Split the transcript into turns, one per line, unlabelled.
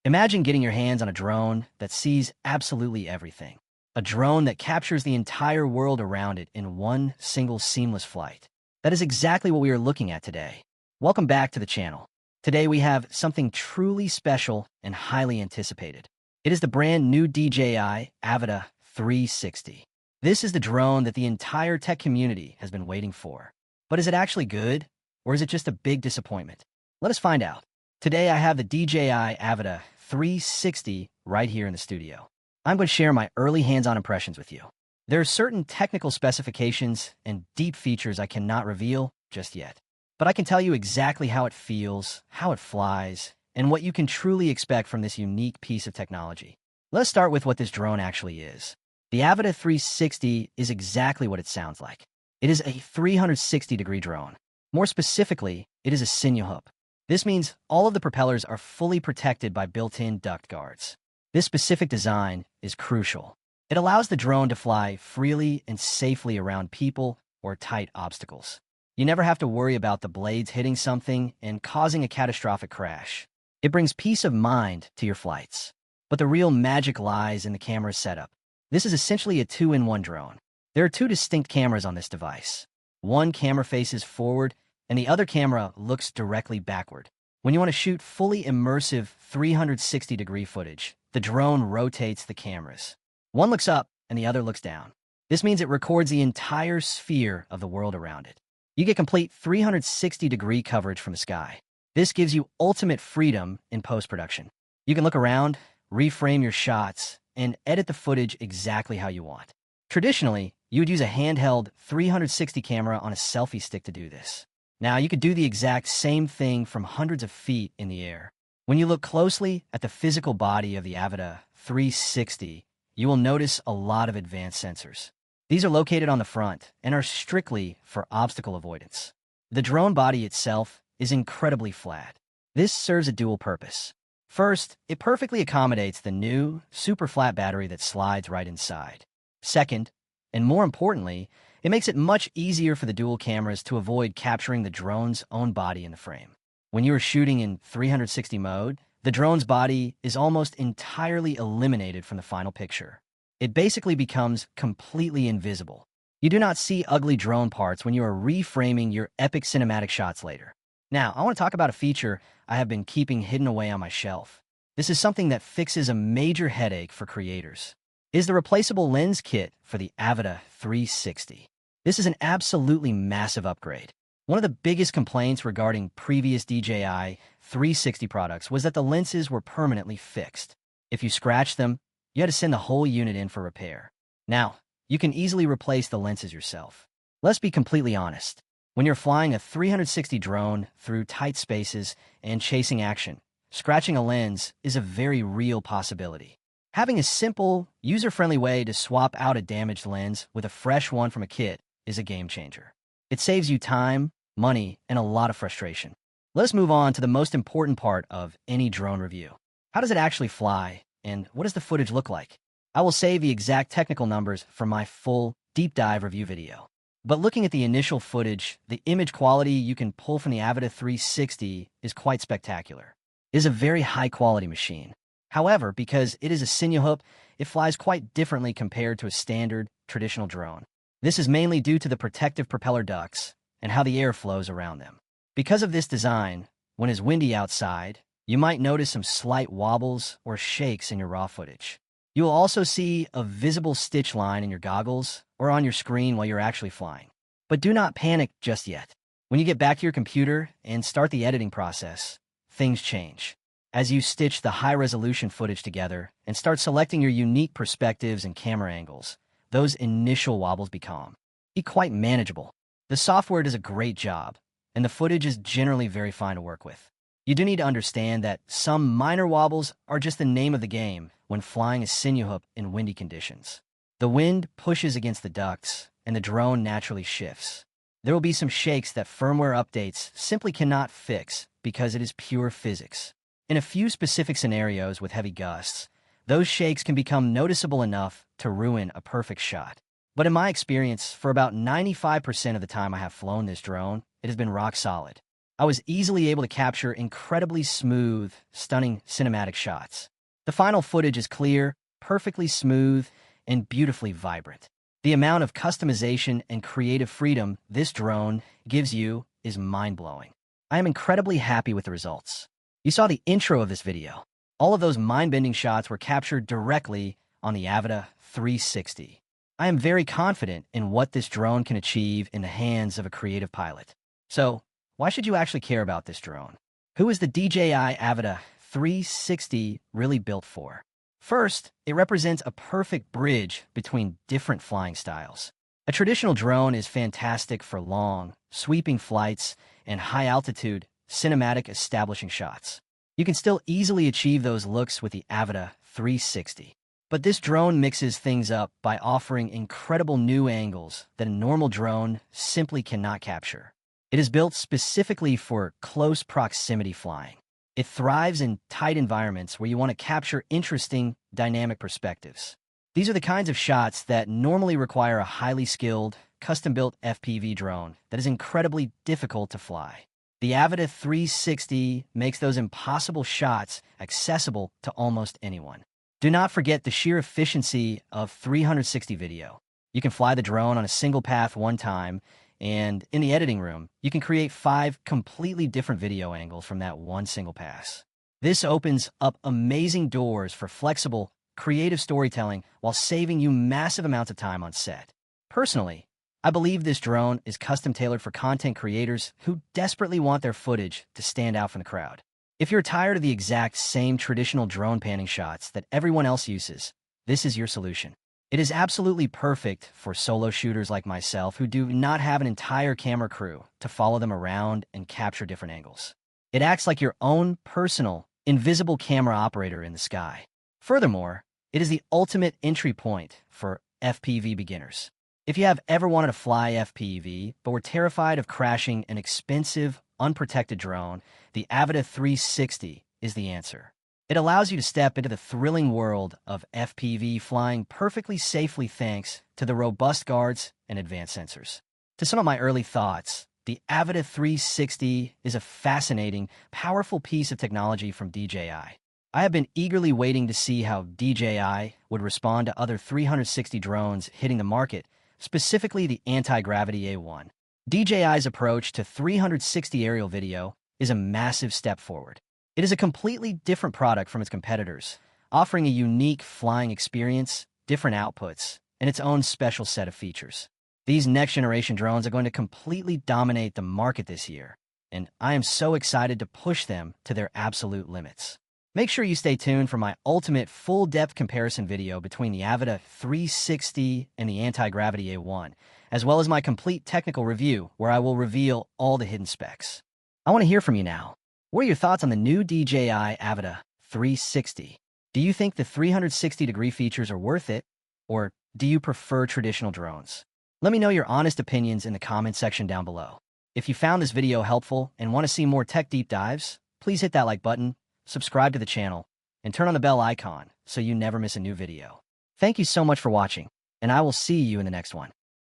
Imagine getting your hands on a drone that sees absolutely everything. A drone that captures the entire world around it in one single seamless flight. That is exactly what we are looking at today. Welcome back to the channel. Today we have something truly special and highly anticipated. It is the brand new DJI Avata 360. This is the drone that the entire tech community has been waiting for. But is it actually good, or is it just a big disappointment? Let us find out. Today I have the DJI Avata 360 right here in the studio. I'm going to share my early hands-on impressions with you. There are certain technical specifications and deep features I cannot reveal just yet. But I can tell you exactly how it feels, how it flies, and what you can truly expect from this unique piece of technology. Let's start with what this drone actually is. The Avata 360 is exactly what it sounds like. It is a 360-degree drone. More specifically, it is a Cinewhoop. This means all of the propellers are fully protected by built-in duct guards. This specific design is crucial. It allows the drone to fly freely and safely around people or tight obstacles. You never have to worry about the blades hitting something and causing a catastrophic crash. It brings peace of mind to your flights. But the real magic lies in the camera setup. This is essentially a two-in-one drone. There are two distinct cameras on this device. One camera faces forward, and the other camera looks directly backward. When you want to shoot fully immersive 360-degree footage, the drone rotates the cameras. One looks up, and the other looks down. This means it records the entire sphere of the world around it. You get complete 360-degree coverage from the sky. This gives you ultimate freedom in post-production. You can look around, reframe your shots, and edit the footage exactly how you want. Traditionally, you would use a handheld 360 camera on a selfie stick to do this. Now, you could do the exact same thing from hundreds of feet in the air. When you look closely at the physical body of the Avata 360, you will notice a lot of advanced sensors. These are located on the front and are strictly for obstacle avoidance. The drone body itself is incredibly flat. This serves a dual purpose. First, it perfectly accommodates the new, super flat battery that slides right inside. Second, and more importantly, it makes it much easier for the dual cameras to avoid capturing the drone's own body in the frame. When you are shooting in 360 mode, the drone's body is almost entirely eliminated from the final picture. It basically becomes completely invisible. You do not see ugly drone parts when you are reframing your epic cinematic shots later. Now, I want to talk about a feature I have been keeping hidden away on my shelf. This is something that fixes a major headache for creators. It is the replaceable lens kit for the Avata 360. This is an absolutely massive upgrade. One of the biggest complaints regarding previous DJI 360 products was that the lenses were permanently fixed. If you scratched them, you had to send the whole unit in for repair. Now, you can easily replace the lenses yourself. Let's be completely honest. When you're flying a 360 drone through tight spaces and chasing action, scratching a lens is a very real possibility. Having a simple, user-friendly way to swap out a damaged lens with a fresh one from a kit is a game changer. It saves you time, money, and a lot of frustration. Let's move on to the most important part of any drone review. How does it actually fly, and what does the footage look like? I will save the exact technical numbers for my full deep dive review video. But looking at the initial footage, the image quality you can pull from the Avata 360 is quite spectacular. It is a very high-quality machine. However, because it is a Cinewhoop, it flies quite differently compared to a standard, traditional drone. This is mainly due to the protective propeller ducts and how the air flows around them. Because of this design, when it's windy outside, you might notice some slight wobbles or shakes in your raw footage. You will also see a visible stitch line in your goggles or on your screen while you're actually flying. But do not panic just yet. When you get back to your computer and start the editing process, things change. As you stitch the high-resolution footage together and start selecting your unique perspectives and camera angles, those initial wobbles become quite manageable. The software does a great job, and the footage is generally very fine to work with. You do need to understand that some minor wobbles are just the name of the game when flying a Cinewhoop in windy conditions. The wind pushes against the ducts, and the drone naturally shifts. There will be some shakes that firmware updates simply cannot fix because it is pure physics. In a few specific scenarios with heavy gusts, those shakes can become noticeable enough to ruin a perfect shot. But in my experience, for about 95% of the time I have flown this drone, it has been rock solid. I was easily able to capture incredibly smooth, stunning cinematic shots. The final footage is clear, perfectly smooth, and beautifully vibrant. The amount of customization and creative freedom this drone gives you is mind-blowing. I am incredibly happy with the results. You saw the intro of this video. All of those mind-bending shots were captured directly on the Avata 360. I am very confident in what this drone can achieve in the hands of a creative pilot. So, why should you actually care about this drone? Who is the DJI Avata 360 really built for? First, it represents a perfect bridge between different flying styles. A traditional drone is fantastic for long, sweeping flights and high-altitude, cinematic establishing shots. You can still easily achieve those looks with the Avata 360. But this drone mixes things up by offering incredible new angles that a normal drone simply cannot capture. It is built specifically for close proximity flying. It thrives in tight environments where you want to capture interesting, dynamic perspectives. These are the kinds of shots that normally require a highly skilled, custom-built FPV drone that is incredibly difficult to fly. The Avata 360 makes those impossible shots accessible to almost anyone. Do not forget the sheer efficiency of 360 video. You can fly the drone on a single path one time, and in the editing room, you can create 5 completely different video angles from that one single pass. This opens up amazing doors for flexible, creative storytelling while saving you massive amounts of time on set. Personally, I believe this drone is custom-tailored for content creators who desperately want their footage to stand out from the crowd. If you're tired of the exact same traditional drone panning shots that everyone else uses, this is your solution. It is absolutely perfect for solo shooters like myself who do not have an entire camera crew to follow them around and capture different angles. It acts like your own personal, invisible camera operator in the sky. Furthermore, it is the ultimate entry point for FPV beginners. If you have ever wanted to fly FPV but were terrified of crashing an expensive, unprotected drone, the Avata 360 is the answer. It allows you to step into the thrilling world of FPV flying perfectly safely thanks to the robust guards and advanced sensors. To some of my early thoughts, the Avata 360 is a fascinating, powerful piece of technology from DJI. I have been eagerly waiting to see how DJI would respond to other 360 drones hitting the market, specifically the anti-gravity A1. DJI's approach to 360 aerial video is a massive step forward. It is a completely different product from its competitors, offering a unique flying experience, different outputs, and its own special set of features. These next-generation drones are going to completely dominate the market this year, and I am so excited to push them to their absolute limits. Make sure you stay tuned for my ultimate full-depth comparison video between the Avata 360 and the anti-gravity A1, as well as my complete technical review where I will reveal all the hidden specs. I want to hear from you now. What are your thoughts on the new DJI Avata 360? Do you think the 360-degree features are worth it, or do you prefer traditional drones? Let me know your honest opinions in the comment section down below. If you found this video helpful and want to see more tech deep dives, please hit that like button, subscribe to the channel, and turn on the bell icon so you never miss a new video. Thank you so much for watching, and I will see you in the next one.